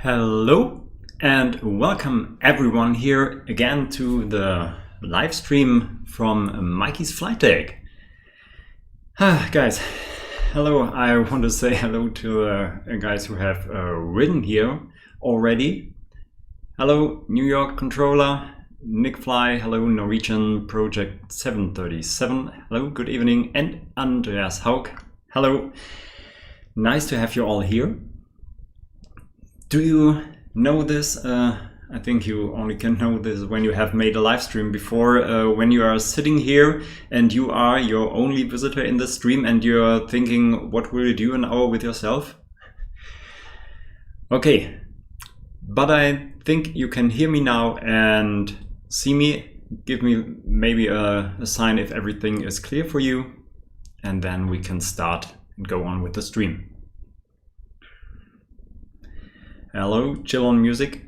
Hello and welcome everyone here again to the live stream from Mikey's Flightdeck. Guys, hello. I want to say hello to guys who have ridden here already. Hello, New York Controller, Nick Fly, hello, Norwegian Project 737, hello, good evening, and Andreas Haug, hello. Nice to have you all here. Do you know this? I think you only can know this when you have made a live stream before, when you are sitting here and you are your only visitor in the stream and you're thinking, what will you do an hour with yourself? Okay, but I think you can hear me now and see me. Give me maybe a sign if everything is clear for you, and then we can start and go on with the stream. Hello, chill on music.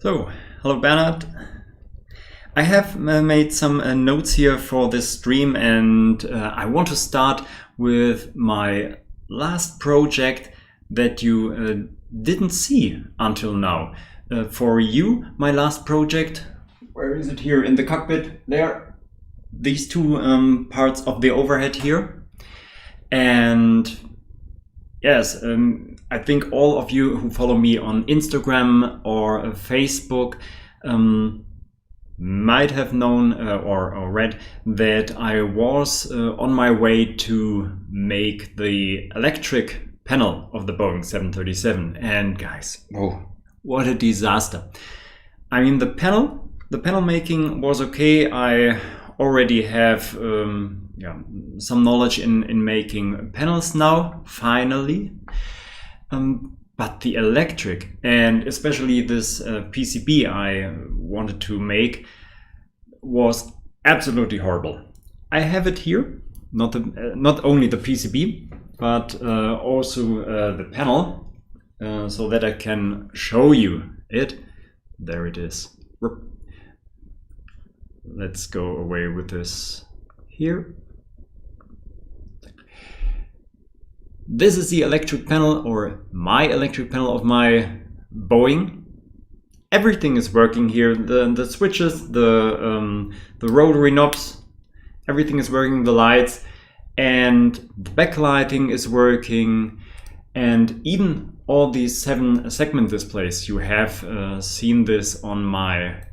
So, hello Bernard. I have made some notes here for this stream, and I want to start with my last project that you didn't see until now. For you, my last project, where is it here in the cockpit? There. These two parts of the overhead here. And yes, I think all of you who follow me on Instagram or Facebook might have known or read that I was on my way to make the electric panel of the Boeing 737. And guys, oh, what a disaster. I mean, the panel making was okay. I already have some knowledge in making panels now, finally. But the electric, and especially this PCB I wanted to make, was absolutely horrible. I have it here, not only the PCB, but also the panel, so that I can show you it. There it is. Let's go away with this here. This is the electric panel, or my electric panel of my Boeing. Everything is working here. The switches, the rotary knobs, everything is working. The lights and the backlighting is working, and even all these 7 segment displays. You have seen this on my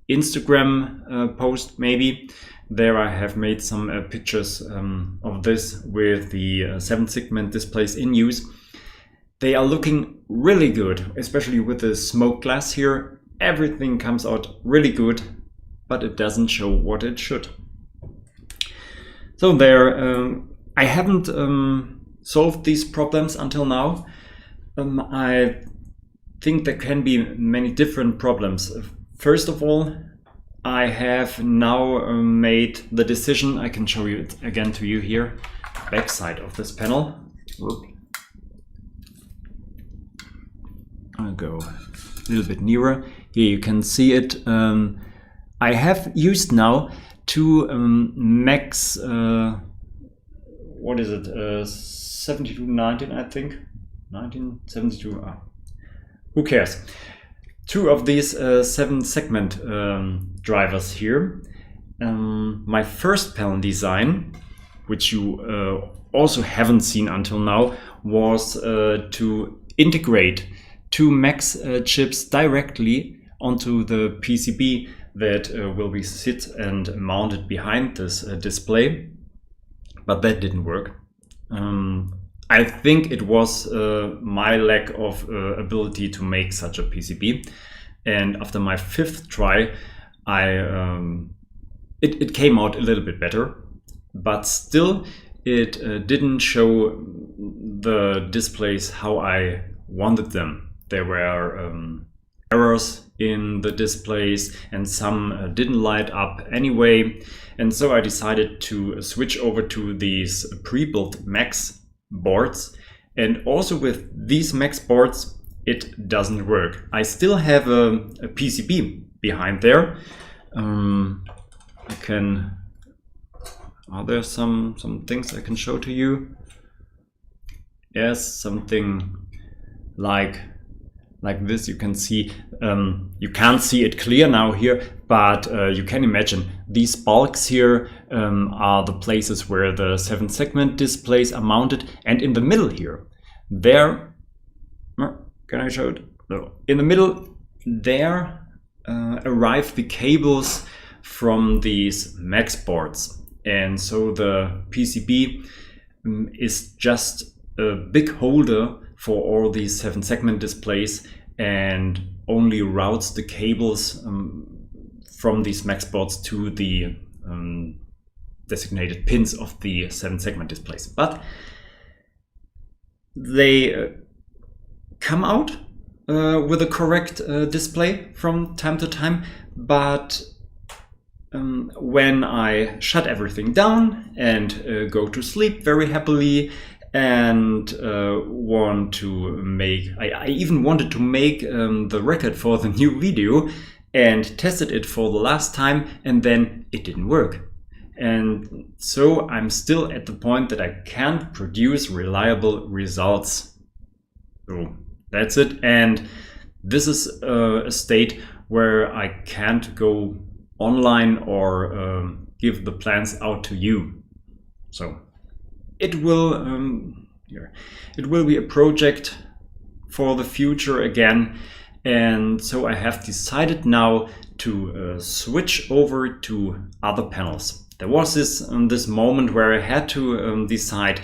Instagram post, maybe. There I have made some pictures of this with the 7 segment displays in use. They are looking really good, especially with the smoke glass here. Everything comes out really good, but it doesn't show what it should. So there, I haven't solved these problems until now. I think there can be many different problems. First of all, I have now made the decision. I can show you it again to you here, back side of this panel. I'll go a little bit nearer. Here you can see it. I have used now 2 Max, what is it, 7219, I think, 1972, who cares? 2 of these 7 segment drivers here. My first panel design, which you also haven't seen until now, was to integrate 2 Max chips directly onto the PCB that will be sit and mounted behind this display, but that didn't work. I think it was my lack of ability to make such a PCB, and after my 5th try, it came out a little bit better, but still it didn't show the displays how I wanted them. There were errors in the displays, and some didn't light up anyway, and so I decided to switch over to these pre-built Max boards, and also with these Max boards it doesn't work. I still have a PCB behind there. I can Are there some things I can show to you? Yes, something like this. You can see, you can't see it clear now here, but you can imagine these bulks here are the places where the 7-segment displays are mounted, and in the middle here, there, can I show it? No. In the middle there arrive the cables from these Max boards, and so the PCB is just a big holder for all these 7-segment displays and only routes the cables from these Max boards to the designated pins of the 7-segment displays. But they come out with a correct display from time to time, but when I shut everything down and go to sleep very happily and want to make, I even wanted to make the record for the new video and tested it for the last time, and then it didn't work. And so I'm still at the point that I can't produce reliable results. So that's it. And this is a state where I can't go online or give the plans out to you. So it will be a project for the future again. And so I have decided now to switch over to other panels. There was this moment where I had to decide,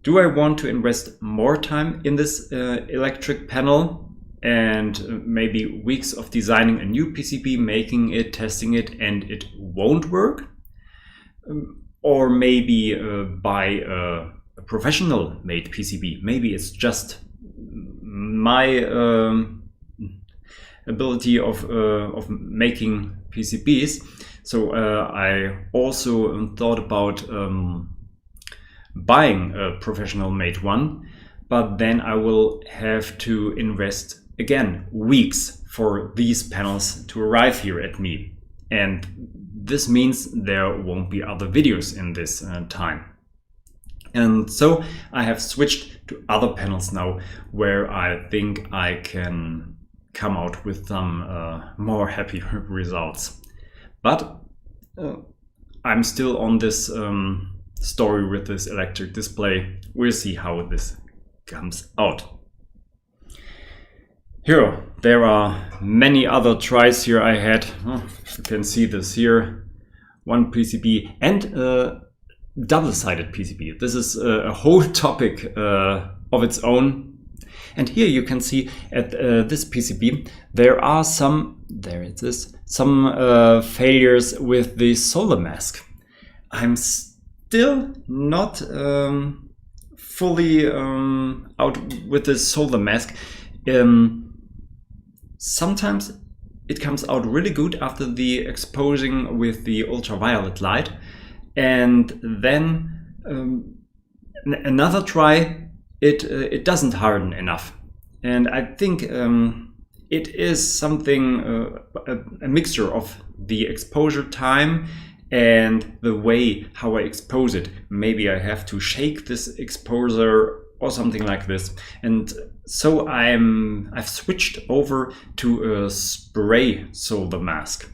do I want to invest more time in this electric panel and maybe weeks of designing a new PCB, making it, testing it, and it won't work? Or maybe buy a professional made PCB. Maybe it's just my ability of making PCBs. So I also thought about buying a professional made one, but then I will have to invest again weeks for these panels to arrive here at me. And this means there won't be other videos in this time. And so I have switched to other panels now where I think I can come out with some more happy results. But I'm still on this story with this electric display. We'll see how this comes out. Here, there are many other tries here I had. You can see this here. One PCB and a double-sided PCB. This is a whole topic of its own. And here you can see at this PCB, there are some failures with the solder mask. I'm still not fully out with the solder mask. Sometimes it comes out really good after the exposing with the ultraviolet light, and then another try, it doesn't harden enough. And I think it is something, a mixture of the exposure time and the way how I expose it. Maybe I have to shake this exposer or something like this. And so I've switched over to a spray solder mask.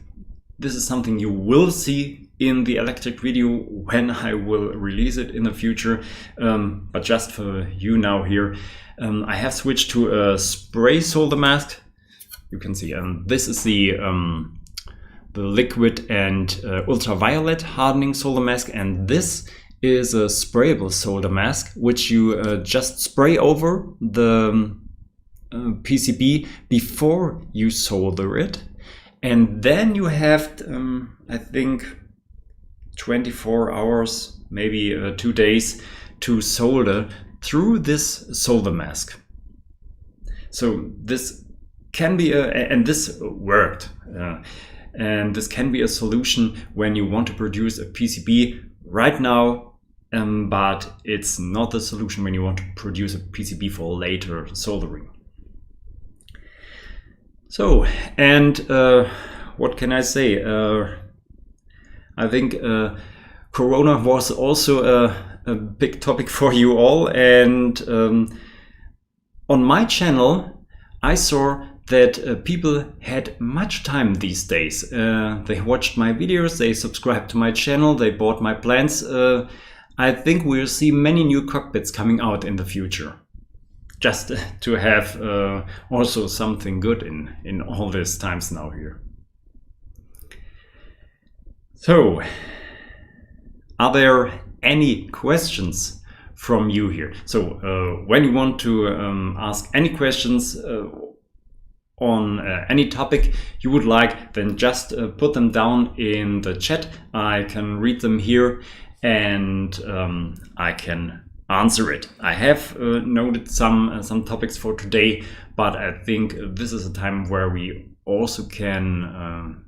This is something you will see in the electric video when I will release it in the future. But just for you now here, I have switched to a spray solder mask. You can see, this is the liquid and ultraviolet hardening solder mask, and this is a sprayable solder mask, which you just spray over the PCB before you solder it. And then you have, I think, 24 hours, maybe 2 days to solder through this solder mask. So this can be and this worked. And this can be a solution when you want to produce a PCB right now, but it's not the solution when you want to produce a PCB for later soldering. So, and what can I say? I think Corona was also a big topic for you all, and on my channel I saw that people had much time these days. They watched my videos, they subscribed to my channel, they bought my plans. I think we'll see many new cockpits coming out in the future. Just to have also something good in all these times now here. So, are there any questions from you here? So, when you want to ask any questions on any topic you would like, then just put them down in the chat. I can read them here and I can answer it. I have noted some topics for today, but I think this is a time where we also can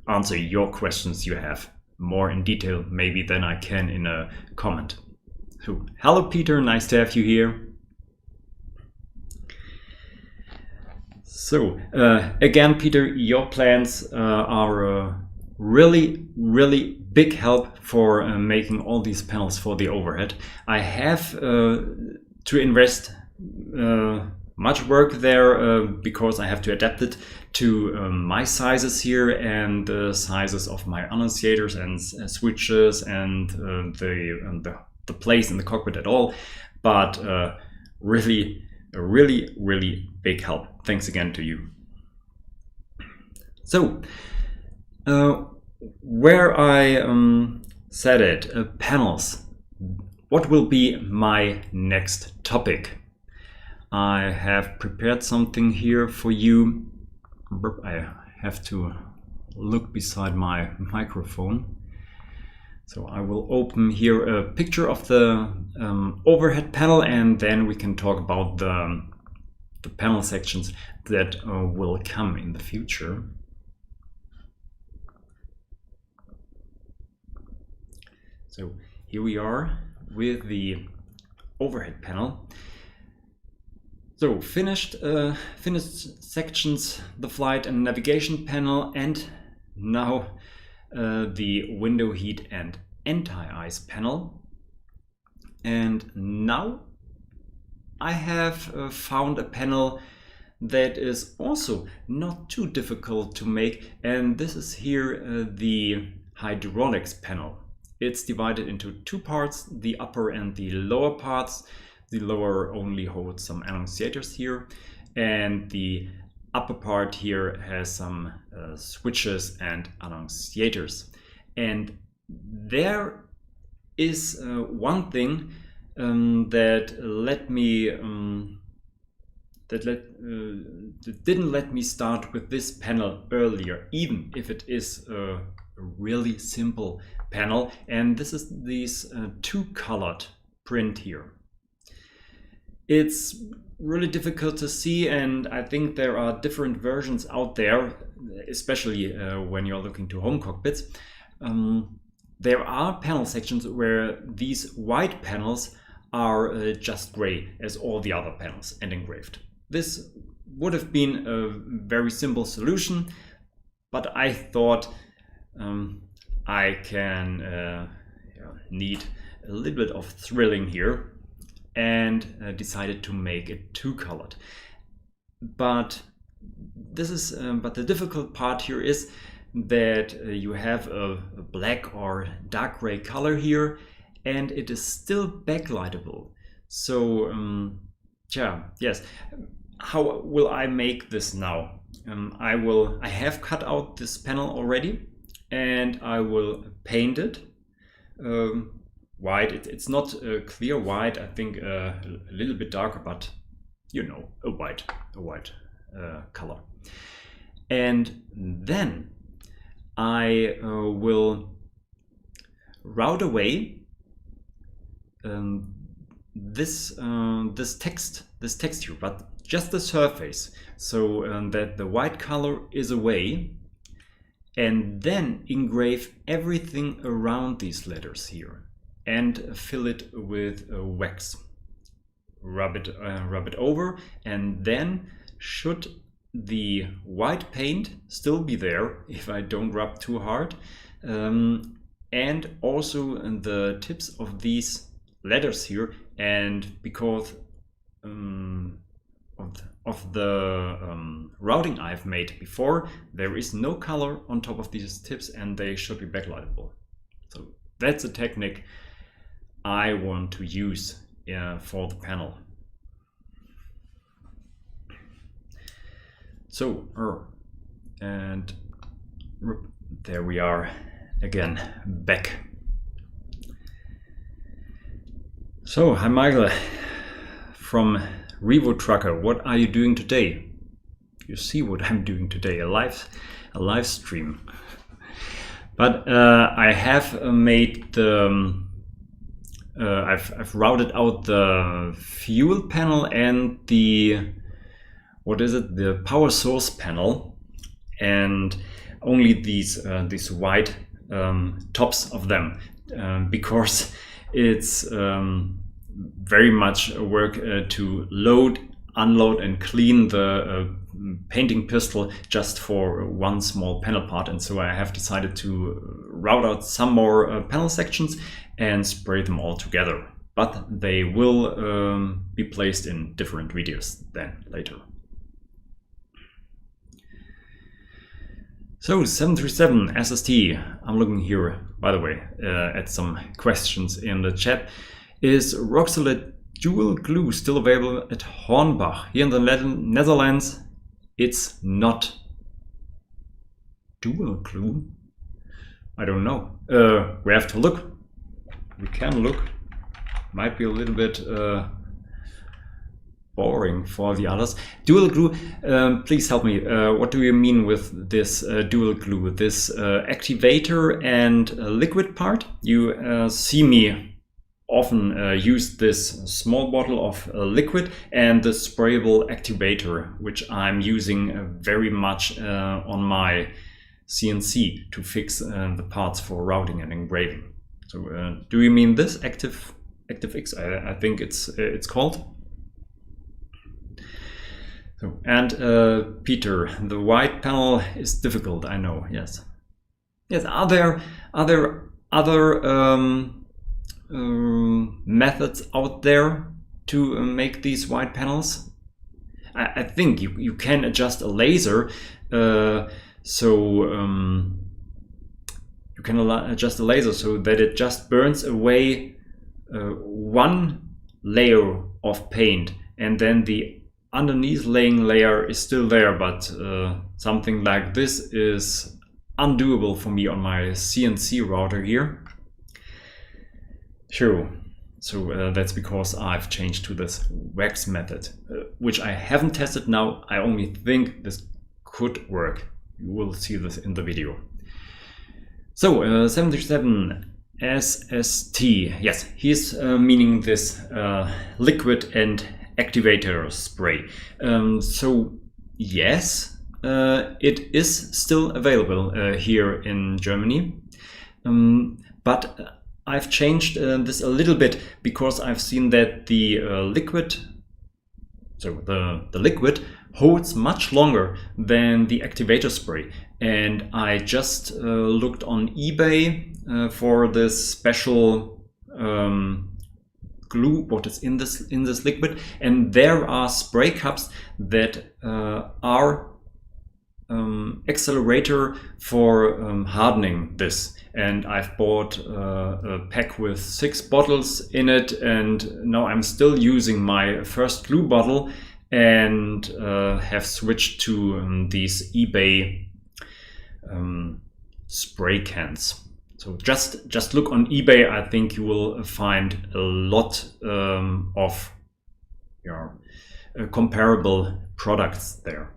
answer your questions you have more in detail maybe than I can in a comment. So, hello Peter, nice to have you here. So, again Peter, your plans are a really big help for making all these panels for the overhead. I have to invest much work there because I have to adapt it to my sizes here and the sizes of my annunciators and switches and the place in the cockpit at all. But really big help. Thanks again to you. So, where I said it, panels. What will be my next topic? I have prepared something here for you. I have to look beside my microphone. So I will open here a picture of the overhead panel, and then we can talk about the panel sections that will come in the future. So here we are with the overhead panel. So finished sections, the flight and navigation panel, and now the window heat and anti-ice panel. And now I have found a panel that is also not too difficult to make, and this is here the hydraulics panel. It's divided into two parts, the upper and the lower parts. The lower only holds some annunciators here, and the upper part here has some switches and annunciators. And there is one thing that didn't let me start with this panel earlier, even if it is a really simple panel. And this is this two-colored print here. It's really difficult to see, and I think there are different versions out there, especially when you're looking to home cockpits. There are panel sections where these white panels are just gray as all the other panels and engraved. This would have been a very simple solution, but I thought I can need a little bit of thrilling here, and decided to make it two-colored. But the difficult part here is that you have a black or dark gray color here, and it is still backlightable. So yes, how will I make this now? I have cut out this panel already, and I will paint it white. It's not a clear white, I think a little bit darker, but you know, a white color. And then I will route away this texture, but just the surface, so that the white color is away, and then engrave everything around these letters here and fill it with wax. Rub it over, and then should the white paint still be there if I don't rub too hard, and also the tips of these letters here, and because of the routing I've made before, there is no color on top of these tips and they should be backlightable. So that's a technique I want to use for the panel. So, and there we are again, back. So, hi Michael from Revo Trucker, what are you doing today? You see what I'm doing today, a live stream. But I have made the I've routed out the fuel panel and the the power source panel, and only these white tops of them, because it's very much work to load, unload and clean the painting pistol just for one small panel part, and so I have decided to route out some more panel sections and spray them all together, but they will be placed in different videos then later. So 737 SST, I'm looking here, by the way, at some questions in the chat. Is Roxolid dual glue still available at Hornbach? Here in the Netherlands, it's not. Dual glue? I don't know. We have to look. We can look. Might be a little bit boring for the others. Dual glue, please help me. What do you mean with this dual glue? This activator and liquid part? You see me often use this small bottle of liquid and the sprayable activator, which I'm using very much on my CNC to fix the parts for routing and engraving. So do you mean this ActiveX? I think it's called. So, and Peter, the white panel is difficult. I know. Yes. Yes. Are there other methods out there to make these white panels? I think you can adjust a laser, you can adjust the laser so that it just burns away one layer of paint, and then the underneath laying layer is still there, but something like this is undoable for me on my CNC router here. Sure. So that's because I've changed to this wax method, which I haven't tested now. I only think this could work. You will see this in the video. So 737 SST, yes, he's meaning this liquid and activator spray. So yes, it is still available here in Germany, but I've changed this a little bit because I've seen that the liquid, so the liquid holds much longer than the activator spray, and I just looked on eBay for this special glue what is in this liquid, and there are spray cups that are accelerator for hardening this, and I've bought a pack with 6 bottles in it, and now I'm still using my first glue bottle and have switched to these eBay spray cans. So just look on eBay. I think you will find a lot of comparable products there.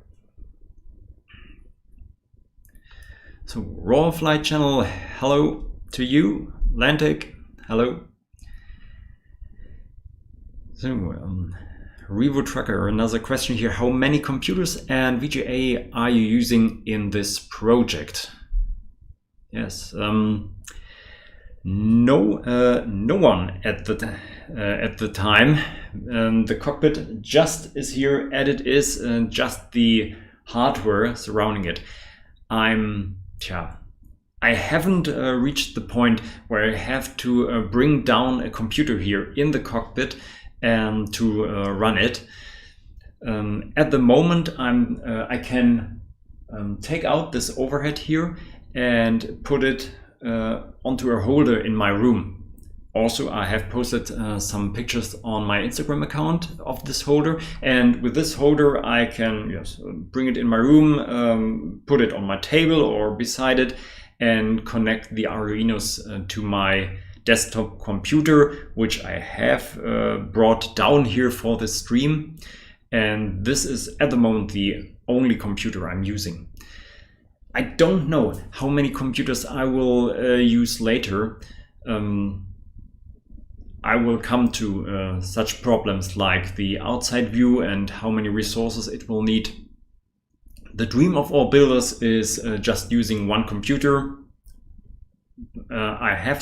So Raw Flight Channel, hello to you. Atlantic, hello. So Revo Trucker, another question here. How many computers and VGA are you using in this project? Yes, no one at the time. The cockpit just is here as it is, just the hardware surrounding it. I'm I haven't reached the point where I have to bring down a computer here in the cockpit and to run it. At the moment, I can take out this overhead here and put it onto a holder in my room. Also, I have posted some pictures on my Instagram account of this holder, and with this holder I can bring it in my room, put it on my table or beside it, and connect the Arduinos to my desktop computer, which I have brought down here for this stream. And this is at the moment the only computer I'm using. I don't know how many computers I will use later. I will come to such problems like the outside view and how many resources it will need. The dream of all builders is just using one computer. I have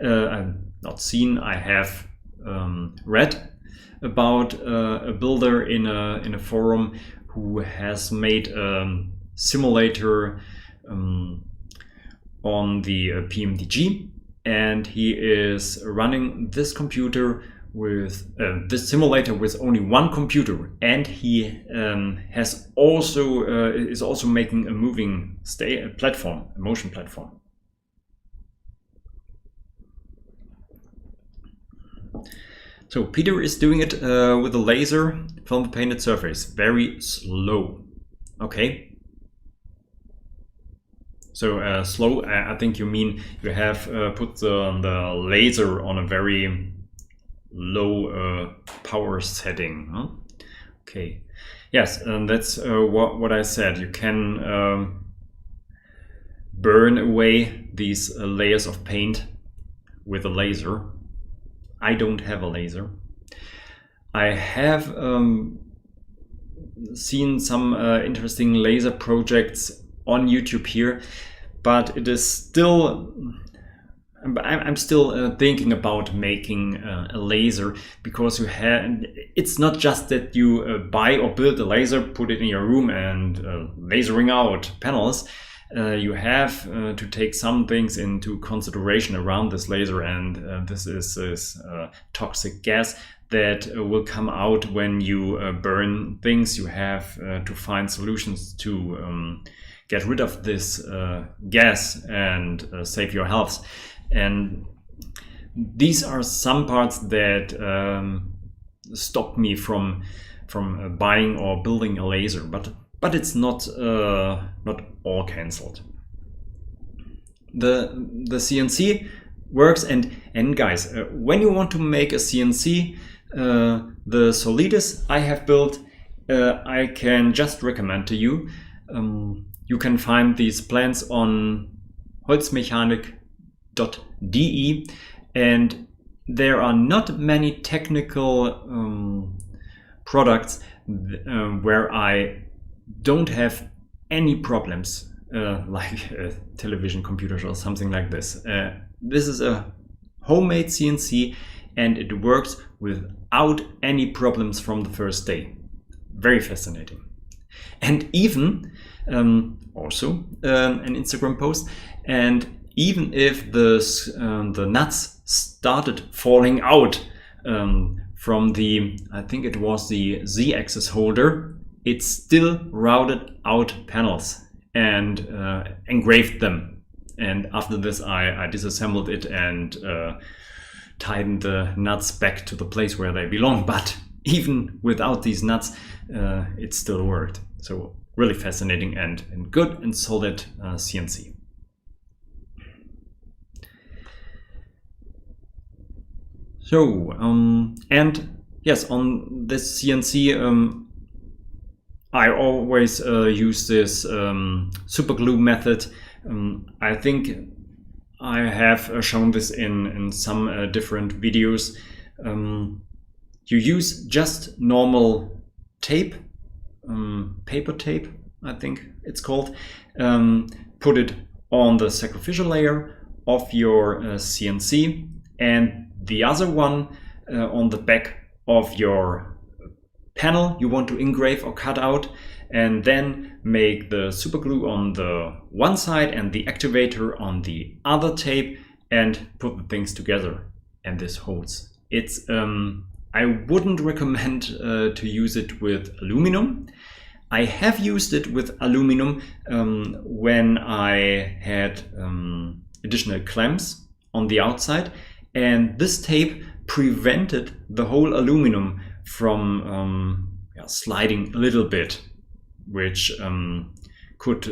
I have read about a builder in a forum who has made a simulator on the PMDG, and he is running this computer with this simulator with only one computer, and he is also making a moving platform, a motion platform. So Peter is doing it with a laser from the painted surface, very slow. Okay. So slow, I think you mean you have put the laser on a very low power setting. Huh? Okay. Yes, and that's what I said. You can burn away these layers of paint with a laser. I don't have a laser. I have seen some interesting laser projects on YouTube here, but it is still, I'm still thinking about making a laser, because it's not just that you buy or build a laser, put it in your room and lasering out panels. You have to take some things into consideration around this laser, and this is this toxic gas that will come out when you burn things. You have to find solutions to get rid of this gas and save your health. And these are some parts that stop me from buying or building a laser, but it's not all cancelled. The CNC works, and guys, when you want to make a CNC, the Solidus I have built, I can just recommend to you. You can find these plans on holzmechanik.de, and there are not many technical products where I don't have any problems, like television computers or something like this. This is a homemade CNC, and it works without any problems from the first day. Very fascinating. And even also an Instagram post, and even if the nuts started falling out from the, I think it was the Z-axis holder, it still routed out panels and engraved them. And after this, I disassembled it and tightened the nuts back to the place where they belong. But even without these nuts, it still worked. So really fascinating and good and solid CNC. So, and yes, on this CNC, I always use this super glue method. I think I have shown this in some different videos. You use just normal tape, paper tape, I think it's called. Put it on the sacrificial layer of your CNC, and the other one on the back of your panel you want to engrave or cut out. and then make the super glue on the one side and the activator on the other tape and put the things together, and this holds. It's I wouldn't recommend to use it with aluminum. I have used it with aluminum when I had additional clamps on the outside, and this tape prevented the whole aluminum from sliding a little bit, which could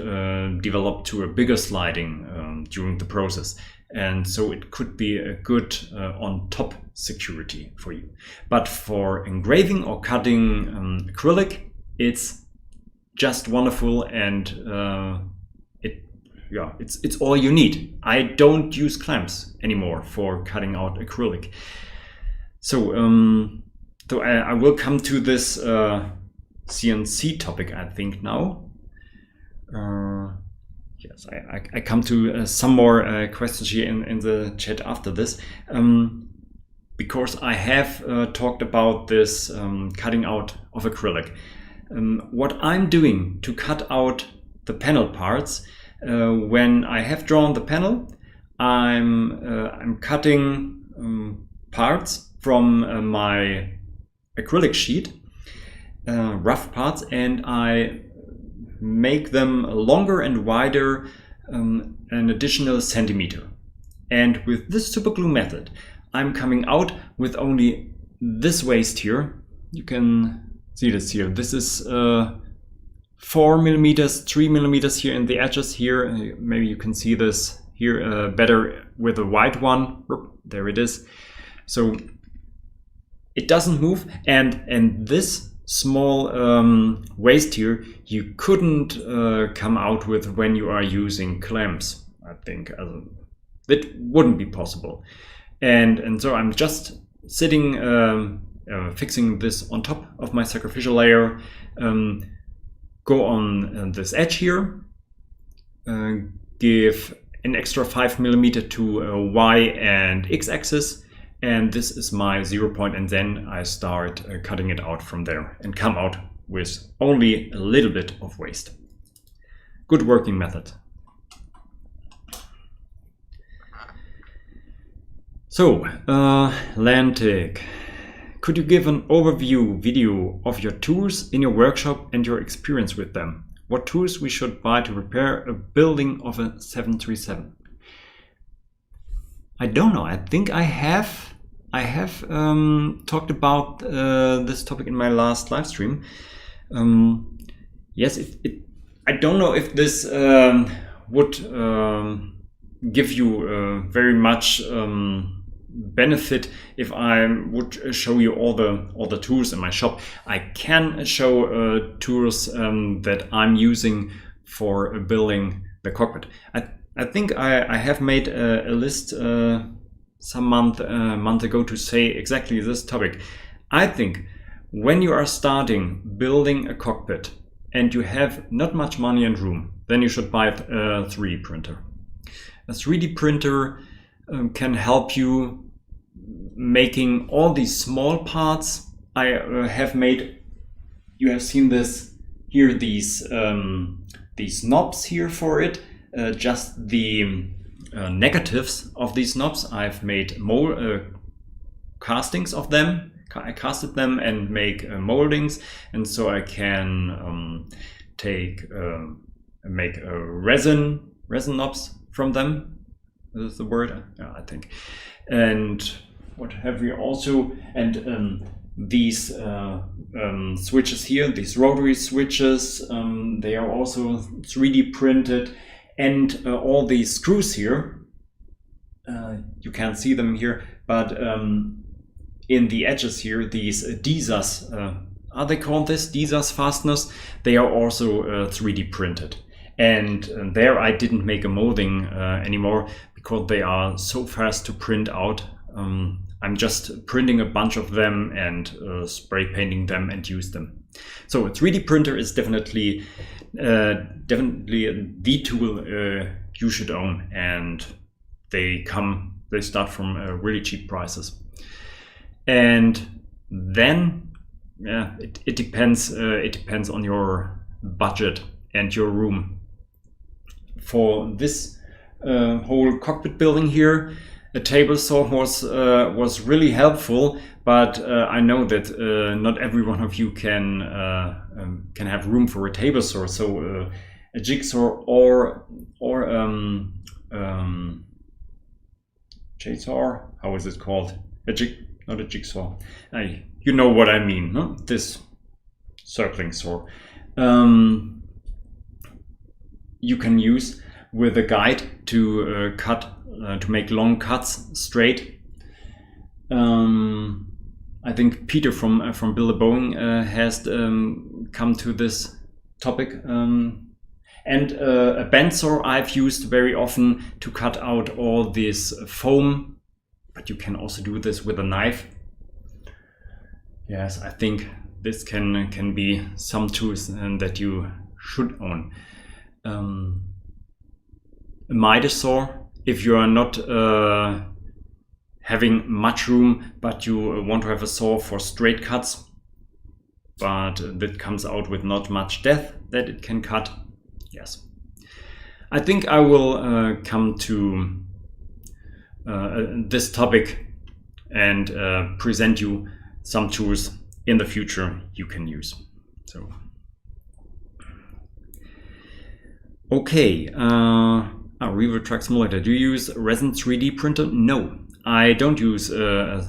develop to a bigger sliding during the process. And so it could be a good on top security for you. But for engraving or cutting acrylic, it's just wonderful, and it's all you need. I don't use clamps anymore for cutting out acrylic. So I will come to this CNC topic, I think, now. Yes, I come to some more questions here in the chat after this, because I have talked about this cutting out of acrylic. What I'm doing to cut out the panel parts, when I have drawn the panel, I'm cutting parts from my acrylic sheet, rough parts, and I make them longer and wider an additional centimeter. And with this super glue method, I'm coming out with only this waste here. You can see this here. This is 4 millimeters, 3 millimeters here in the edges here. Maybe you can see this here better with a white one. There it is. So it doesn't move, and this small waste here you couldn't come out with when you are using clamps. I think that wouldn't be possible, and so I'm just sitting fixing this on top of my sacrificial layer, go on this edge here, give an extra 5 millimeter to Y and X axis, and this is my 0 point, and then I start cutting it out from there and come out with only a little bit of waste. Good working method. So, Lantic, could you give an overview video of your tools in your workshop and your experience with them? What tools we should buy to repair a building of a 737? I don't know. I think I have talked about this topic in my last live stream. Yes, I don't know if this would give you very much benefit if I would show you all the tools in my shop. I can show tools that I'm using for building the cockpit. I think I have made a list some month ago to say exactly this topic. I think when you are starting building a cockpit and you have not much money and room, then you should buy a 3D printer. A 3D printer can help you making all these small parts I have made. You have seen this here, these knobs here for it, just the negatives of these knobs. I've made castings of them. I casted them and make moldings, and so I can make resin knobs from them. This is the word, yeah, I think. And what have we also? And these switches here, these rotary switches, they are also 3D printed. And all these screws here, you can't see them here, but in the edges here, these Disas, are they called this? Disas fasteners, they are also 3D printed. And there I didn't make a molding anymore because they are so fast to print out. I'm just printing a bunch of them and spray painting them and use them. So a 3D printer is definitely the tool you should own, and they start from really cheap prices. And then it depends on your budget and your room. For this whole cockpit building here, a table saw was really helpful, but I know that not every one of you can have room for a table saw. So a jigsaw or jigsaw, how is it called? Not a jigsaw. You know what I mean, no? This circling saw. You can use with a guide to to make long cuts straight. I think Peter from Build a Boeing has come to this topic. And a bandsaw I've used very often to cut out all this foam, but you can also do this with a knife. Yes, I think this can be some tools that you should own. A miter saw, if you are not having much room, but you want to have a saw for straight cuts, but that comes out with not much depth that it can cut. Yes, I think I will come to this topic and present you some tools in the future you can use. So, okay, Reaver Truck Simulator. Do you use resin 3D printer? No, I don't use a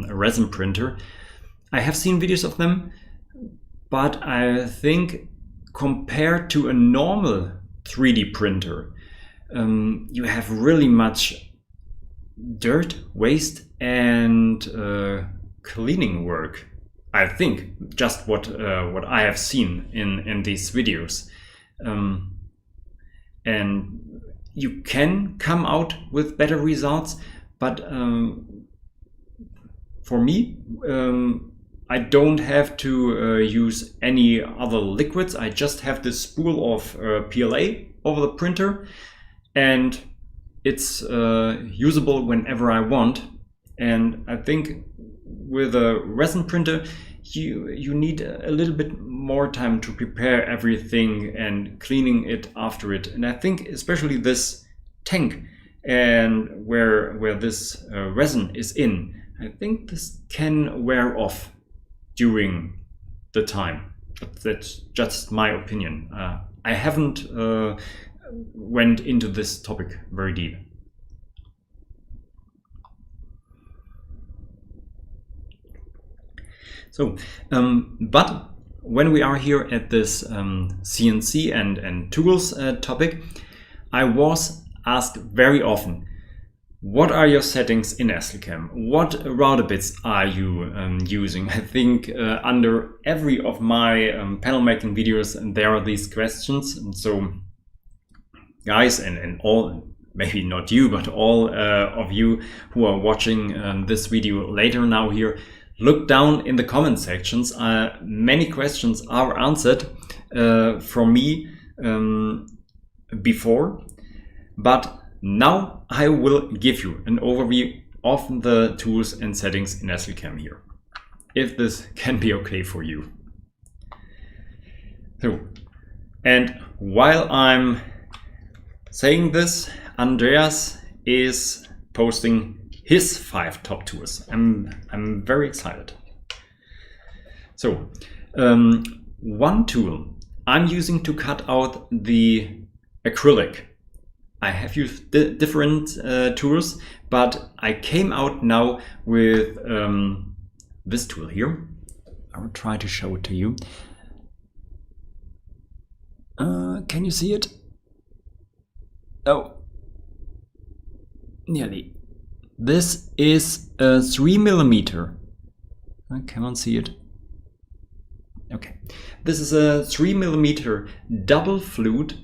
resin printer. I have seen videos of them, but I think compared to a normal 3D printer, you have really much dirt, waste, and cleaning work. I think just what I have seen in these videos, and you can come out with better results. But for me, I don't have to use any other liquids. I just have this spool of PLA over the printer, and it's usable whenever I want. And I think with a resin printer, you need a little bit more time to prepare everything and cleaning it after it. And I think especially this tank and where this resin is in, I think this can wear off during the time. But that's just my opinion. I haven't went into this topic very deep. So, but when we are here at this CNC and tools topic, I was asked very often, what are your settings in SLCam? What router bits are you using? I think under every of my panel making videos there are these questions. And so guys and all, maybe not you, but all of you who are watching this video later now here, look down in the comment sections. Many questions are answered from me before, but now I will give you an overview of the tools and settings in SLCam here, if this can be okay for you. So, and while I'm saying this, Andreas is posting his 5 top tools. I'm very excited. So, one tool I'm using to cut out the acrylic. I have used different tools, but I came out now with this tool here. I will try to show it to you. Can you see it? Oh, nearly. This is a 3mm. Can one see it? Okay. This is a 3mm double flute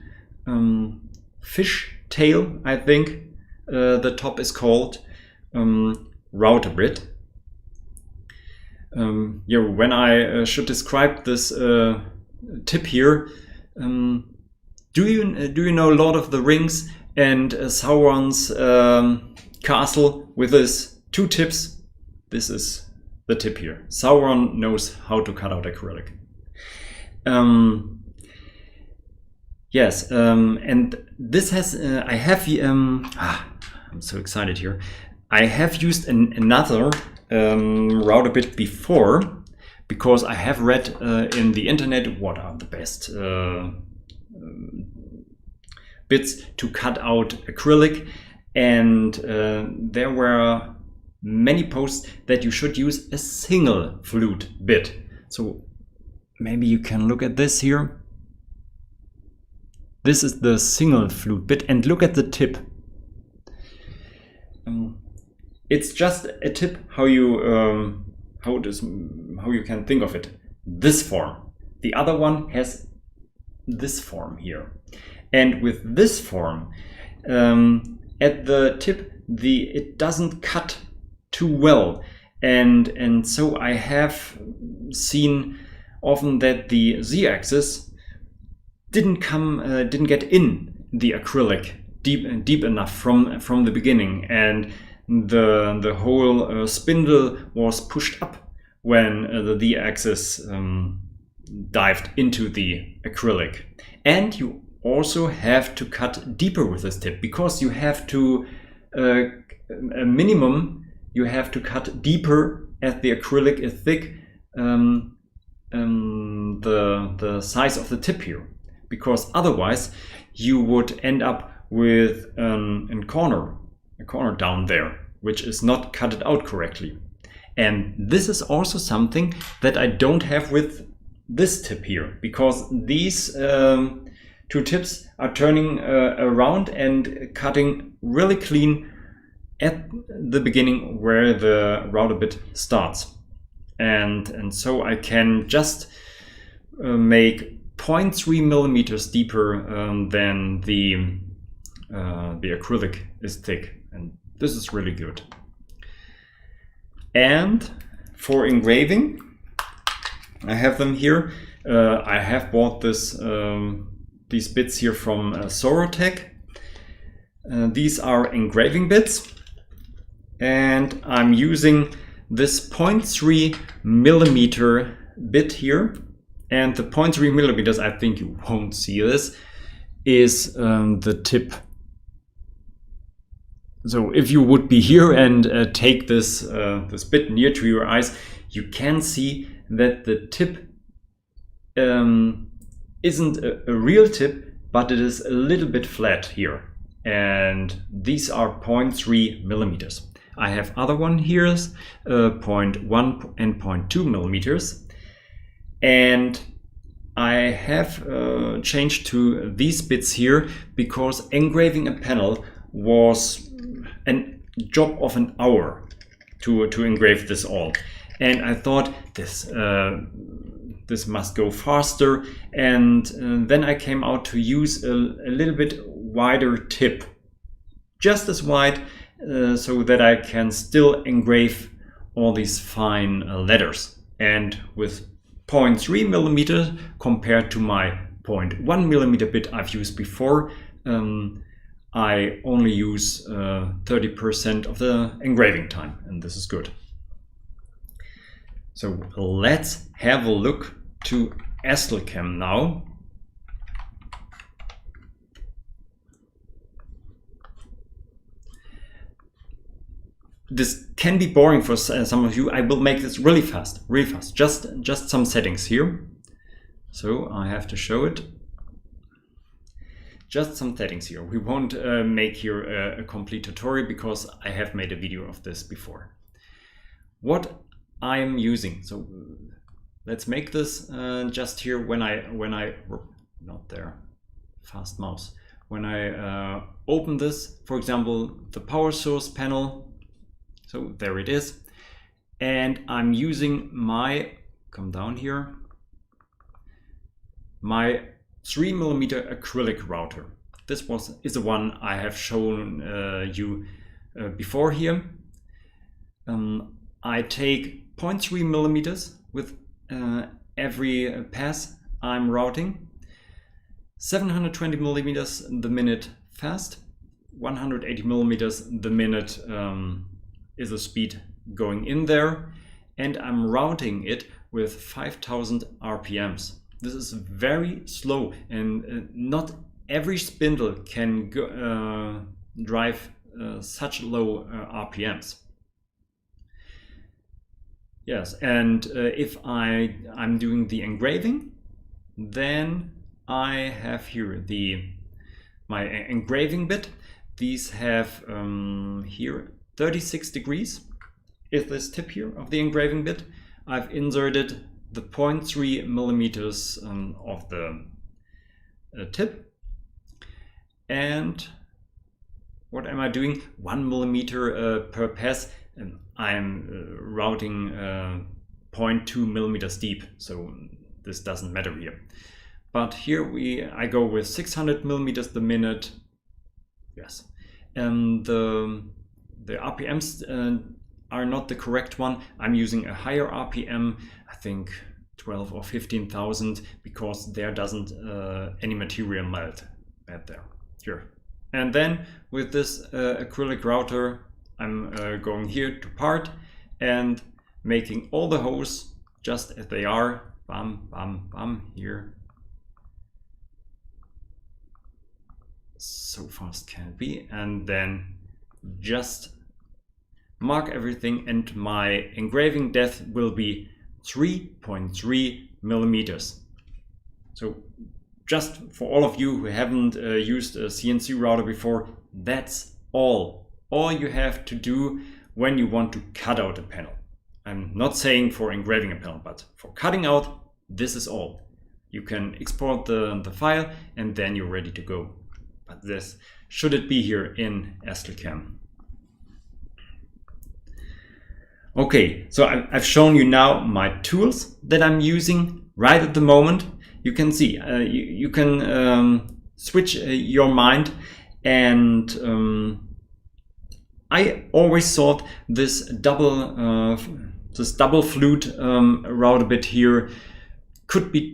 fish tail, I think the top is called, router bit. Yeah, when I should describe this tip here, do you know Lord of the Rings and Sauron's castle with his 2 tips? This is the tip here. Sauron knows how to cut out acrylic. Yes, and this has, I have, I'm so excited here. I have used another router bit before, because I have read in the internet what are the best bits to cut out acrylic, and there were many posts that you should use a single flute bit. So maybe you can look at this here. This is the single flute bit, and look at the tip. It's just a tip how you can think of it. This form. The other one has this form here, and with this form at the tip, it doesn't cut too well, and so I have seen often that the Z-axis didn't get in the acrylic deep enough from the beginning, and the whole spindle was pushed up when the Z-axis dived into the acrylic. And you also have to cut deeper with this tip, because you have to a minimum you have to cut deeper as the acrylic is thick, the size of the tip here, because otherwise you would end up with a corner down there, which is not cut out correctly. And this is also something that I don't have with this tip here, because these two tips are turning around and cutting really clean at the beginning where the router bit starts. And so I can just make 0.3 millimeters deeper than the acrylic is thick, and this is really good. And for engraving, I have them here. I have bought these bits here from Sorotech. These are engraving bits, and I'm using this 0.3 millimeter bit here. And the 0.3 millimeters, I think you won't see this, is the tip. So if you would be here and take this bit near to your eyes, you can see that the tip isn't a real tip, but it is a little bit flat here. And these are 0.3 millimeters. I have other one here, 0.1 and 0.2 millimeters. And I have changed to these bits here because engraving a panel was a job of an hour to engrave this all. And I thought this must go faster, and then I came out to use a little bit wider tip, just as wide, so that I can still engrave all these fine letters. And with 0.3 millimeters compared to my 0.1 millimeter bit I've used before, I only use 30% of the engraving time, and this is good. So let's have a look to Estelcam now. This can be boring for some of you. I will make this really fast, Just some settings here. So I have to show it. Just some settings here. We won't make here a complete tutorial because I have made a video of this before. What I'm using. So let's make this just here when I not there, fast mouse. When I open this, for example, the power source panel. So there it is. And I'm using my, come down here, my 3 millimeter acrylic router. This is the one I have shown you before here. I take 0.3 millimeters with every pass I'm routing. 720 millimeters the minute fast, 180 millimeters the minute is the speed going in there, and I'm routing it with 5000 RPMs. This is very slow, and not every spindle can drive such low RPMs. Yes, and if I'm doing the engraving, then I have here my engraving bit. These have here 36 degrees is this tip here of the engraving bit. I've inserted the 0.3 millimeters of the tip. And what am I doing? 1 millimeter per pass. And I'm routing 0.2 millimeters deep, so this doesn't matter here. But here I go with 600 millimeters the minute. Yes, and the RPMs are not the correct one. I'm using a higher RPM, I think 12 or 15,000, because there doesn't any material melt at there. Here, and then with this acrylic router, I'm going here to part and making all the hose just as they are. Bam, bam, bam, here. So fast can it be? And then just mark everything, and my engraving depth will be 3.3 millimeters. So just for all of you who haven't used a CNC router before, that's all you have to do when you want to cut out a panel. I'm not saying for engraving a panel, but for cutting out, this is all. You can export the file and then you're ready to go. But this should it be here in Estelcam. Okay, so I've shown you now my tools that I'm using right at the moment. You can see, you can switch your mind, and I always thought this double flute router bit here could be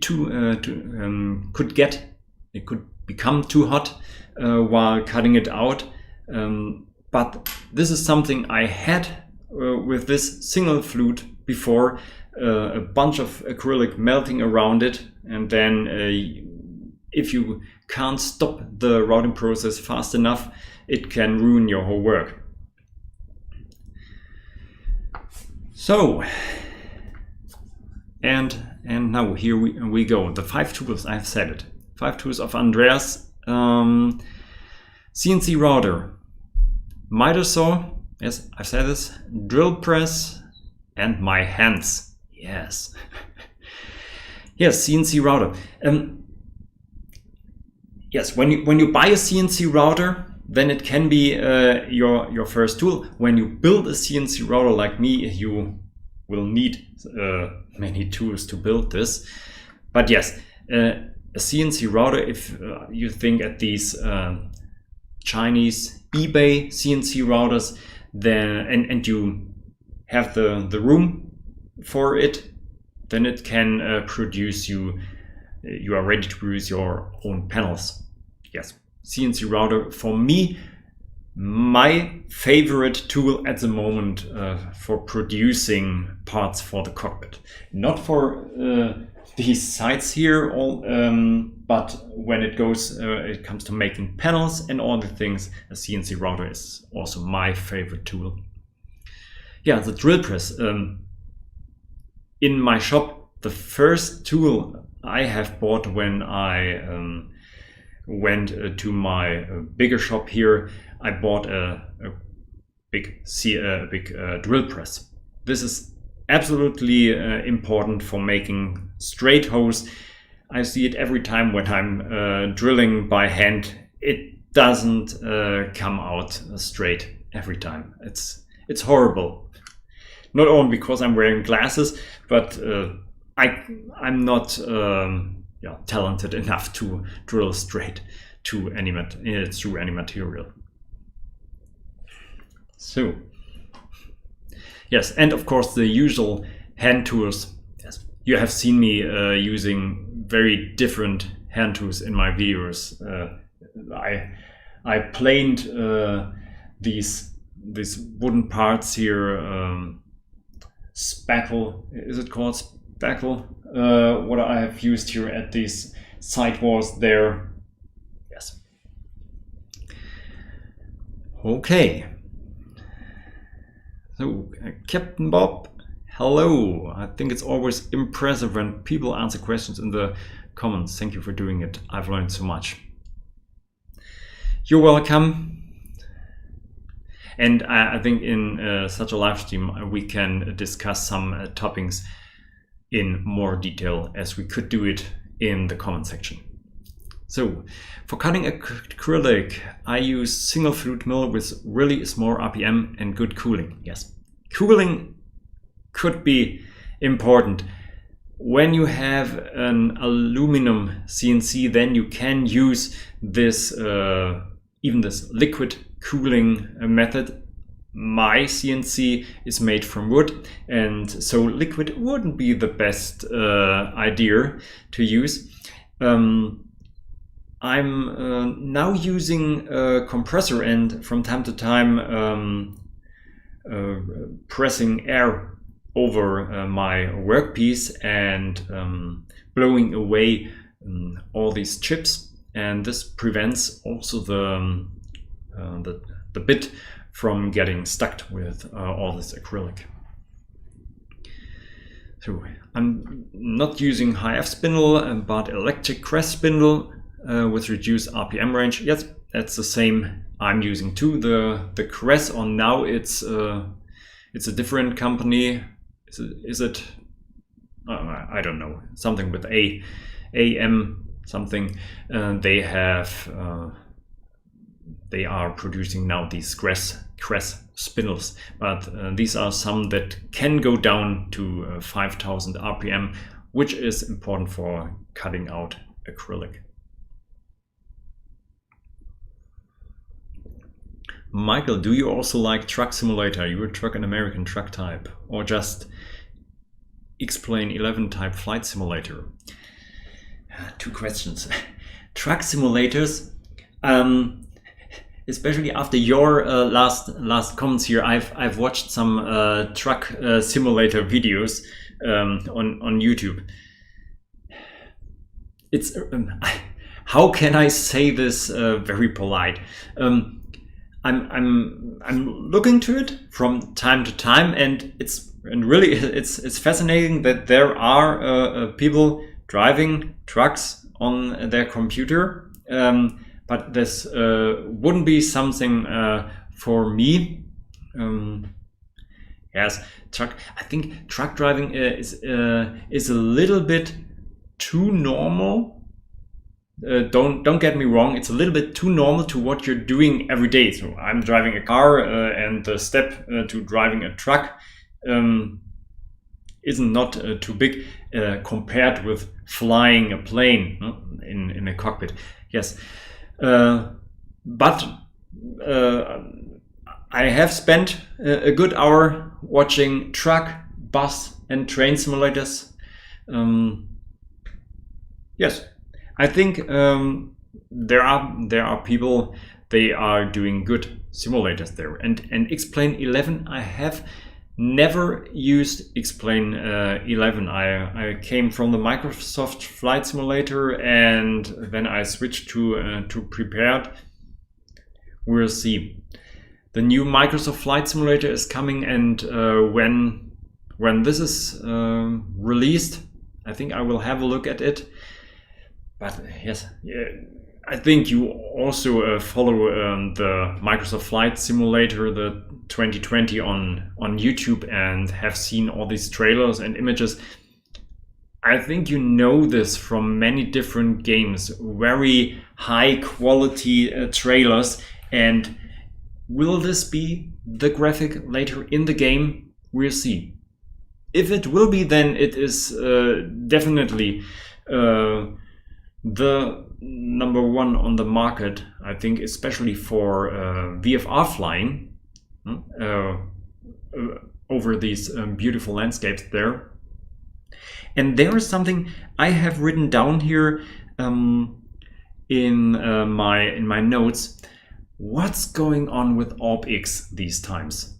could become too hot while cutting it out. But this is something I had with this single flute before, a bunch of acrylic melting around it, and then if you can't stop the routing process fast enough, it can ruin your whole work. So, and now here we go. The 5 tools, I've said it. 5 tools of Andreas. CNC router, miter saw, yes, I've said this, drill press, and my hands. Yes. Yes, CNC router. Yes, when you buy a CNC router, then it can be your first tool. When you build a CNC router like me, you will need many tools to build this. But yes, a CNC router, if you think at these Chinese eBay CNC routers, then and you have the room for it, then it can produce you are ready to produce your own panels. Yes, CNC router for me, my favorite tool at the moment for producing parts for the cockpit. Not for these sides here, but when it comes to making panels and all the things, a CNC router is also my favorite tool. Yeah, the drill press. In my shop, the first tool I have bought when I went to my bigger shop here, I bought a big drill press. This is absolutely important for making straight hose. I see it every time when I'm drilling by hand. It doesn't come out straight every time. It's horrible. Not only because I'm wearing glasses, but I'm not talented enough to drill straight through any material. So yes, and of course the usual hand tools. Yes, you have seen me using very different hand tools in my videos. I planed these wooden parts here. Spackle, is it called? backle what I have used here at these sidewalls there. Yes. Okay. So, Captain Bob, hello. I think it's always impressive when people answer questions in the comments. Thank you for doing it. I've learned so much. You're welcome. And I think in such a live stream, we can discuss some topics in more detail as we could do it in the comment section. So for cutting acrylic, I use single fluid mill with really small RPM and good cooling. Yes, cooling could be important. When you have an aluminum CNC, then you can use this, even this liquid cooling method. My CNC is made from wood, and so liquid wouldn't be the best idea to use. I'm now using a compressor and from time to time pressing air over my workpiece and blowing away all these chips, and this prevents also the bit from getting stuck with all this acrylic. So I'm not using high F spindle, but electric crest spindle with reduced RPM range. Yes, that's the same I'm using too. The crest on now it's a different company. Is it? I don't know. Something with AM something. They are producing now these crest spindles, but these are some that can go down to 5000 RPM, which is important for cutting out acrylic. Michael, do you also like Truck Simulator? You're a truck and American truck type, or just explain 11 type flight simulator? Two questions. Truck simulators, especially after your last comments here, I've watched some truck simulator videos on YouTube. It's how can I say this very polite? I'm looking to it from time to time, and it's fascinating that there are people driving trucks on their computer. But this wouldn't be something for me. Yes, I think truck driving is a little bit too normal. Don't get me wrong. It's a little bit too normal to what you're doing every day. So I'm driving a car, and the step to driving a truck isn't not too big compared with flying a plane in a cockpit. Yes. But I have spent a good hour watching truck, bus, and train simulators. Yes, I think there are people, they are doing good simulators there. And X-Plane 11, I have never used X-Plane 11. I came from the Microsoft Flight Simulator, and then I switched to Prepared. We'll see. The new Microsoft Flight Simulator is coming, and when this is released, I think I will have a look at it. But yes, I think you also follow the Microsoft Flight Simulator, the 2020 on YouTube, and have seen all these trailers and images. I think you know this from many different games, very high quality trailers. And will this be the graphic later in the game? We'll see. If it will be, then it is definitely the number one on the market, I think, especially for VFR flying over these beautiful landscapes there. And there is something I have written down here in my notes. What's going on with Orbx these times?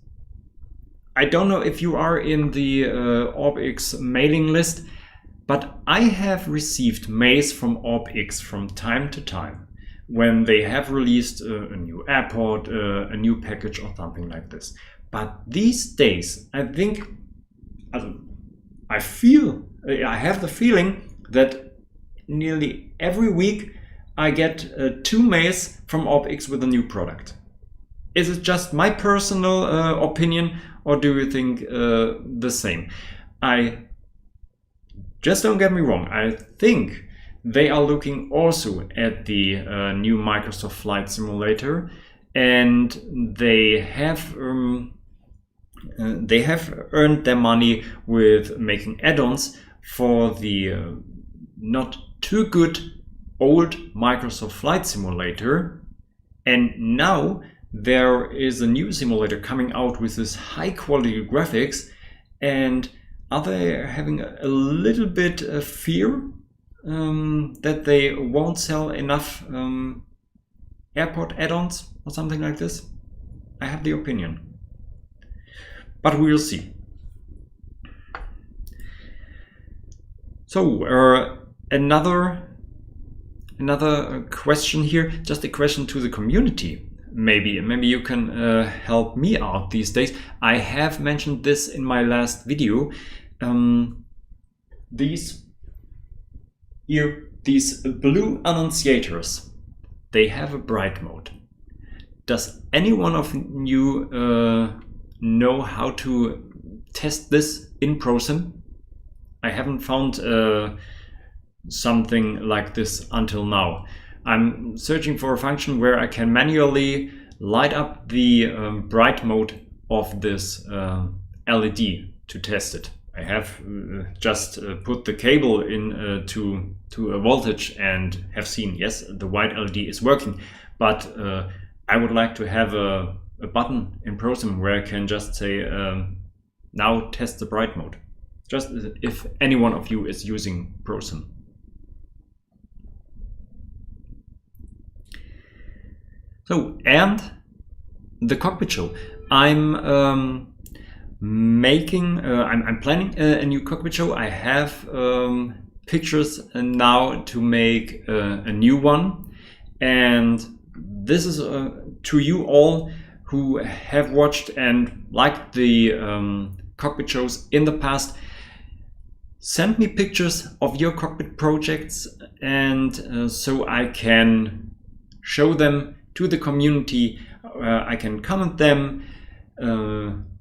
I don't know if you are in the Orbx mailing list, but I have received mails from Orbx from time to time when they have released a new airport, a new package or something like this. But these days, I think, I have the feeling that nearly every week I get 2 mails from Orbx with a new product. Is it just my personal opinion, or do you think the same? Just don't get me wrong, I think they are looking also at the new Microsoft Flight Simulator, and they have earned their money with making add-ons for the not too good old Microsoft Flight Simulator, and now there is a new simulator coming out with this high quality graphics. And are they having a little bit of fear that they won't sell enough airport add-ons or something like this? I have the opinion, but we'll see. So another question here, just a question to the community. Maybe you can help me out these days. I have mentioned this in my last video. These blue annunciators, they have a bright mode. Does any one of you know how to test this in Prosim? I haven't found something like this until now. I'm searching for a function where I can manually light up the bright mode of this LED to test it. I have just put the cable in to a voltage and have seen, yes, the white LED is working, but I would like to have a button in Prosim where I can just say, now test the bright mode. Just if any one of you is using Prosim. So, and the cockpit show. I'm planning a new cockpit show. I have pictures now to make a new one, and this is to you all who have watched and liked the cockpit shows in the past. Send me pictures of your cockpit projects, and so I can show them to the community. I can comment them,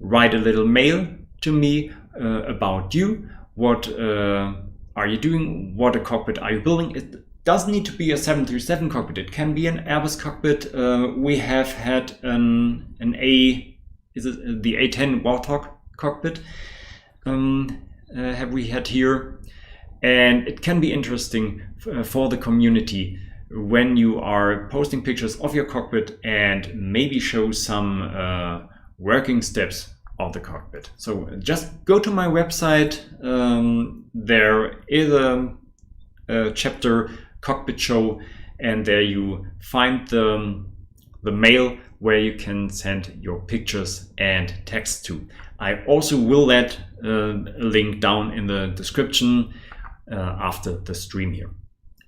write a little mail to me about you. What are you doing? What a cockpit are you building? It doesn't need to be a 737 cockpit. It can be an Airbus cockpit. We have had the A10 Warthog cockpit. Have we had here, and it can be interesting for the community when you are posting pictures of your cockpit and maybe show some working steps of the cockpit. So just go to my website. There is a chapter, Cockpit Show, and there you find the mail where you can send your pictures and text to. I also will add a link down in the description after the stream here.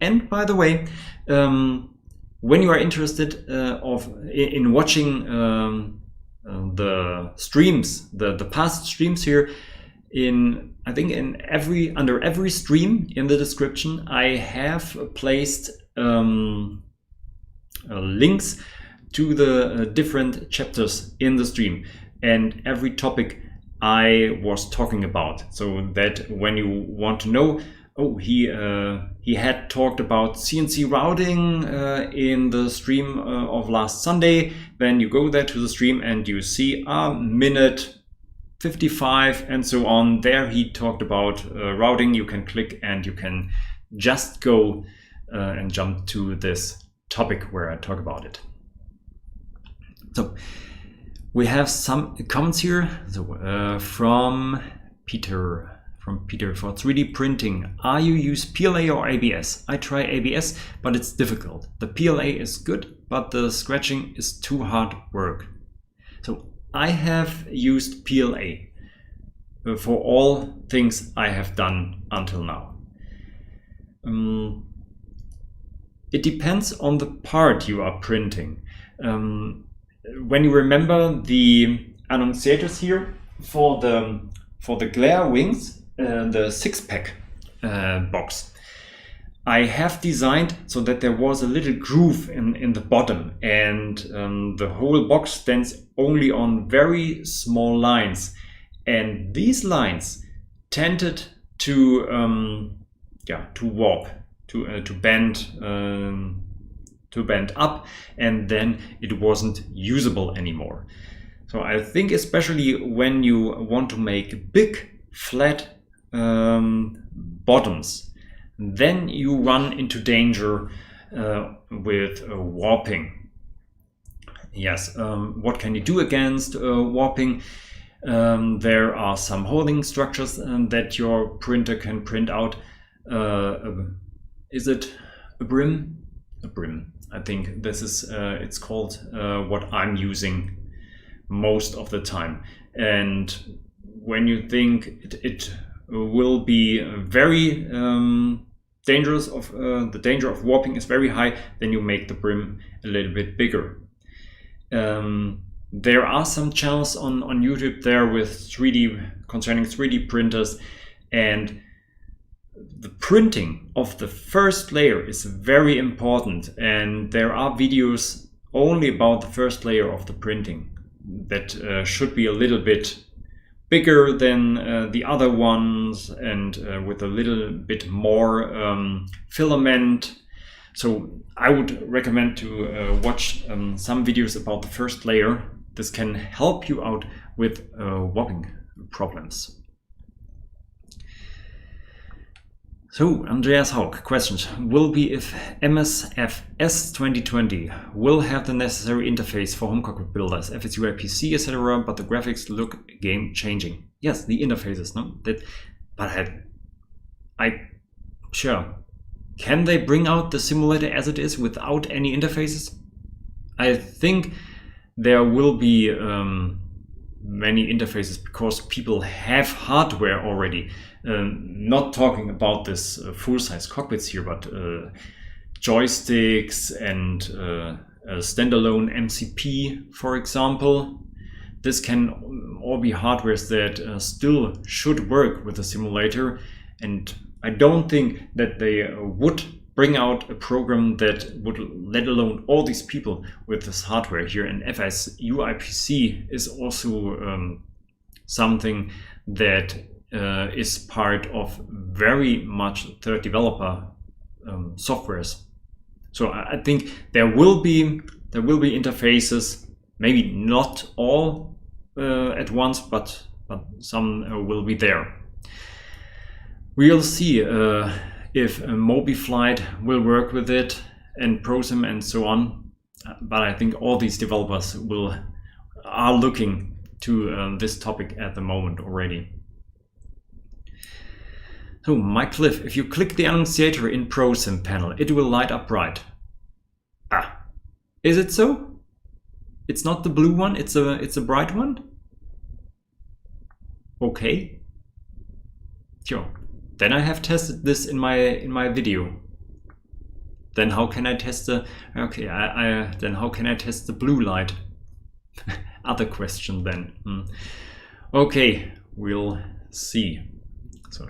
And by the way, when you are interested in watching the streams, the past streams here, I think under every stream in the description, I have placed links to the different chapters in the stream and every topic I was talking about, so that when you want to know, oh, he had talked about CNC routing in the stream of last Sunday. Then you go there to the stream and you see minute 55 and so on. There he talked about routing. You can click and you can just go and jump to this topic where I talk about it. So we have some comments here. So, from Peter. For 3D printing, are you use PLA or ABS? I try ABS, but it's difficult. The PLA is good, but the scratching is too hard work. So I have used PLA for all things I have done until now. It depends on the part you are printing. When you remember the annunciators here for the glare wings, the 6-pack box, I have designed so that there was a little groove in the bottom, and the whole box stands only on very small lines, and these lines tended to warp, to bend up, and then it wasn't usable anymore. So I think especially when you want to make big flat bottoms, then you run into danger with warping. Yes, what can you do against warping? There are some holding structures that your printer can print out. Is it a brim? A brim. I think this is it's called what I'm using most of the time. And when you think it will be very dangerous, the danger of warping is very high, then you make the brim a little bit bigger. There are some channels on YouTube there with concerning 3D printers, and the printing of the first layer is very important, and there are videos only about the first layer of the printing that should be a little bit bigger than the other ones, and with a little bit more filament. So I would recommend to watch some videos about the first layer. This can help you out with warping problems. So, Andreas Haug, questions will be if MSFS 2020 will have the necessary interface for home cockpit builders, FSUI PC, etc., but the graphics look game changing. Yes, the interfaces, no? But sure. Can they bring out the simulator as it is without any interfaces? I think there will be many interfaces because people have hardware already. Not talking about this full-size cockpits here, but joysticks and a standalone MCP, for example. This can all be hardwares that still should work with a simulator, and I don't think that they would bring out a program that would let alone all these people with this hardware here. And FSUI PC is also something that is part of very much third developer softwares. So I think there will be interfaces, maybe not all at once, but some will be there. We'll see if MobiFlight will work with it, and Prosim and so on. But I think all these developers are looking to this topic at the moment already. So, Mike Cliff, if you click the annunciator in Prosim panel, it will light up bright. Ah, is it so? It's not the blue one, it's a bright one? Okay. Sure. Then I have tested this in my video. Then how can I test the then how can I test the blue light? Other question then. Okay, we'll see. So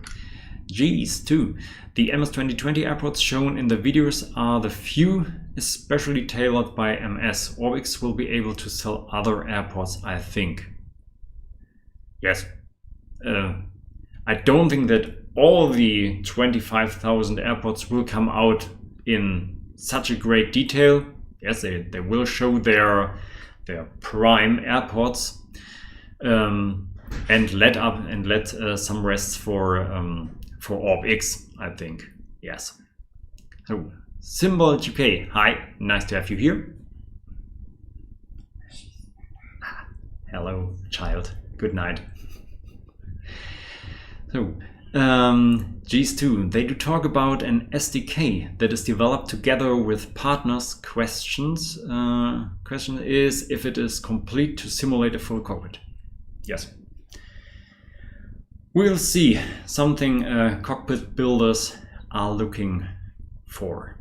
G's too. The MS 2020 airports shown in the videos are the few especially tailored by MS. Orbx will be able to sell other airports, I think. Yes. I don't think that all the 25,000 airports will come out in such a great detail. Yes, they will show their prime airports and let some rest for Orbx, I think. Yes. So Symbol UK, hi, nice to have you here. Hello, child. Good night. So Geez too, they do talk about an SDK that is developed together with partners. Question is if it is complete to simulate a full cockpit. Yes. We'll see, something cockpit builders are looking for.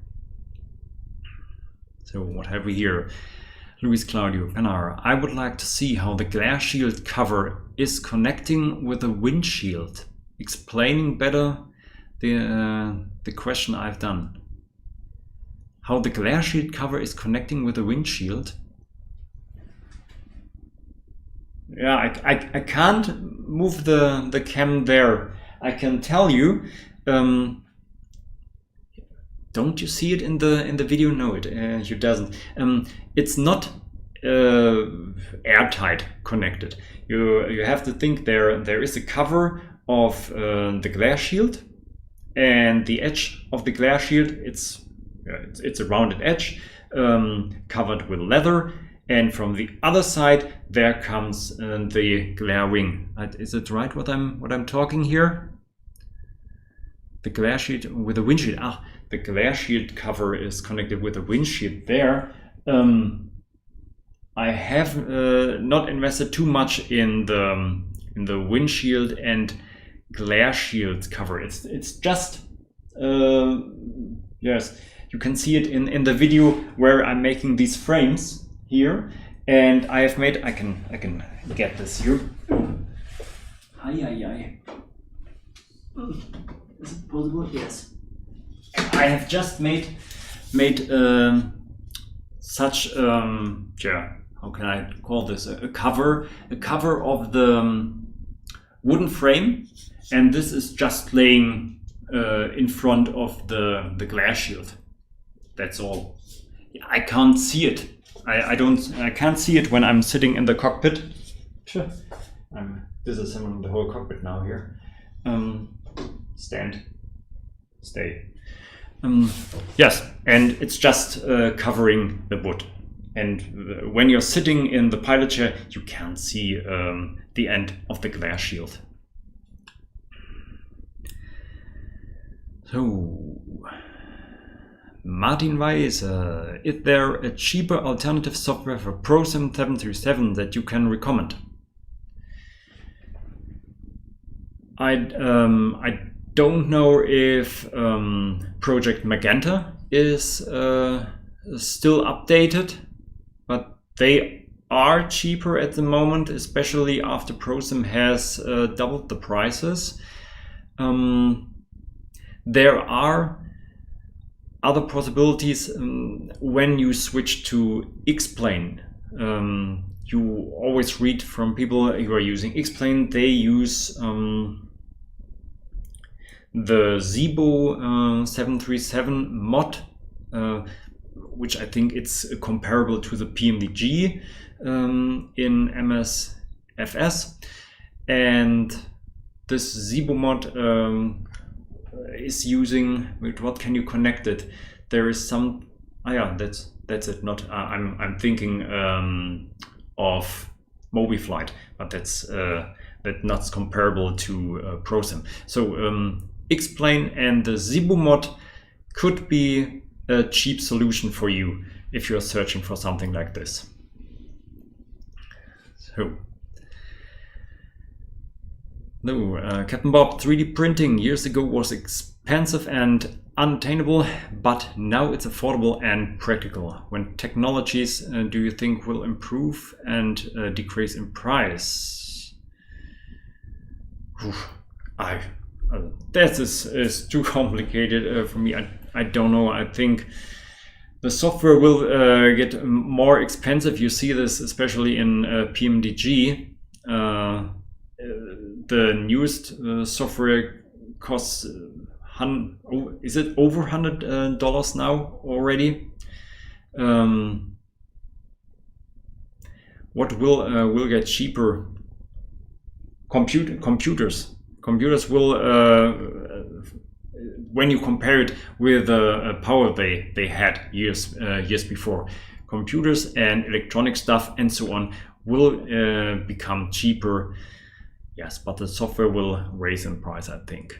So what have we here? Luis Claudio Penara. I would like to see how the Glareshield cover is connecting with the windshield. Explaining better the question I've done. How the Glareshield cover is connecting with the windshield. Yeah, I can't move the cam there. I can tell you. Don't you see it in the video? No, it doesn't. It's not airtight connected. You have to think there is a cover of the Glareshield, and the edge of the Glareshield it's a rounded edge covered with leather. And from the other side, there comes the glare wing. Is it right what I'm talking here? The Glareshield with the windshield. The Glareshield cover is connected with the windshield there. I have not invested too much in the windshield and Glareshield cover. It's just yes, you can see it in the video where I'm making these frames here, and I have made, I can get this here. Hi. Is it possible? Yes. I have just made such how can I call this, a cover of the wooden frame, and this is just laying in front of the Glareshield. That's all. I can't see it. I can't see it when I'm sitting in the cockpit. Sure. I'm disassembling the whole cockpit now here. Stand. Stay. Yes, and it's just covering the wood. And when you're sitting in the pilot chair, you can't see the end of the Glareshield. So, Martin Weiss, is there a cheaper alternative software for Prosim 737 that you can recommend? I don't know if Project Magenta is still updated, but they are cheaper at the moment, especially after Prosim has doubled the prices. There are other possibilities when you switch to X-Plane. You always read from people who are using X-Plane. They use the Zibo 737 mod, which I think it's comparable to the PMDG in MSFS. And this Zibo mod is using, wait, what can you connect it? There is some, that's it. Not I'm thinking of MobiFlight, but that's not comparable to Prosim. So X-Plane and the Zibo mod could be a cheap solution for you if you're searching for something like this. So. No, Captain Bob, 3D printing years ago was expensive and unattainable, but now it's affordable and practical. When technologies do you think will improve and decrease in price? That is too complicated for me. I don't know. I think the software will get more expensive. You see this especially in PMDG. The newest software costs is it over $100 now already? What will get cheaper? Computers will when you compare it with the power they had years before, computers and electronic stuff and so on will become cheaper Yes, but the software will raise in price, I think.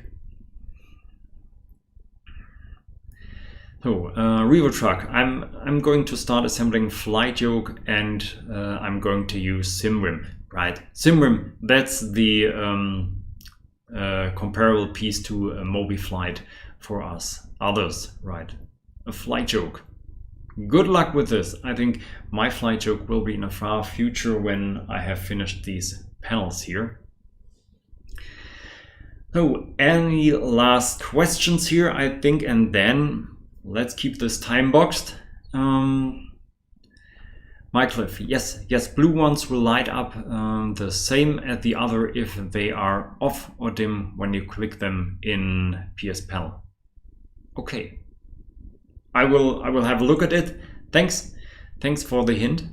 So, Revo Truck, I'm going to start assembling flight yoke, and I'm going to use SimRim, right? SimRim, that's the comparable piece to a MobiFlight for us others, right? A flight yoke. Good luck with this. I think my flight yoke will be in a far future when I have finished these panels here. So, any last questions here, I think, and then let's keep this time boxed. Mycliffe, yes, blue ones will light up the same as the other if they are off or dim when you click them in PS Panel. Okay, I will have a look at it. Thanks for the hint.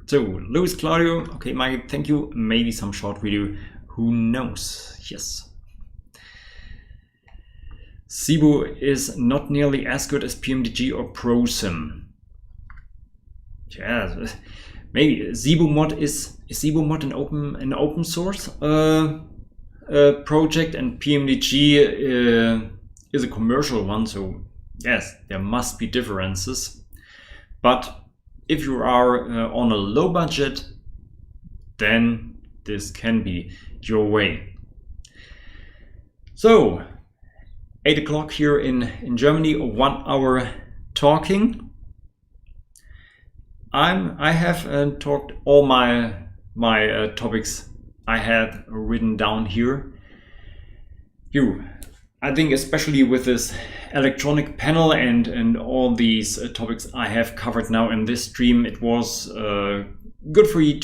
So, Luis Claudio, okay, Mike, thank you. Maybe some short video. Who knows? Yes. Cebu is not nearly as good as PMDG or Prosim. Yeah, maybe Cebu mod is Cebu mod an open source project, and PMDG is a commercial one. So yes, there must be differences. But if you are on a low budget, then this can be your way. So 8 o'clock here in Germany, 1 hour talking. I have talked all my topics I had written down here. I think especially with this electronic panel and all these topics I have covered now in this stream, it was good for you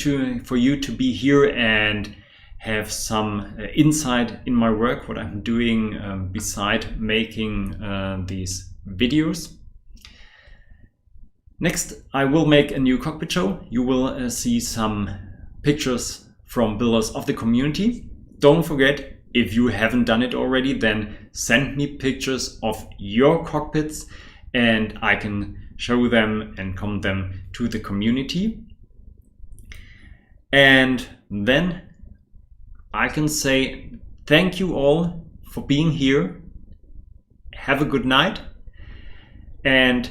to be here and have some insight in my work, what I'm doing beside making these videos. Next, I will make a new cockpit show. You will see some pictures from builders of the community. Don't forget, if you haven't done it already, then send me pictures of your cockpits and I can show them and comment them to the community. And then I can say thank you all for being here. Have a good night, and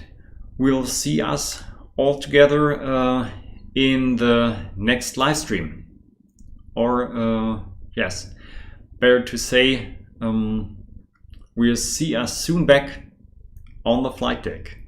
we'll see us all together in the next live stream. Or yes, better to say, we'll see us soon back on the flight deck.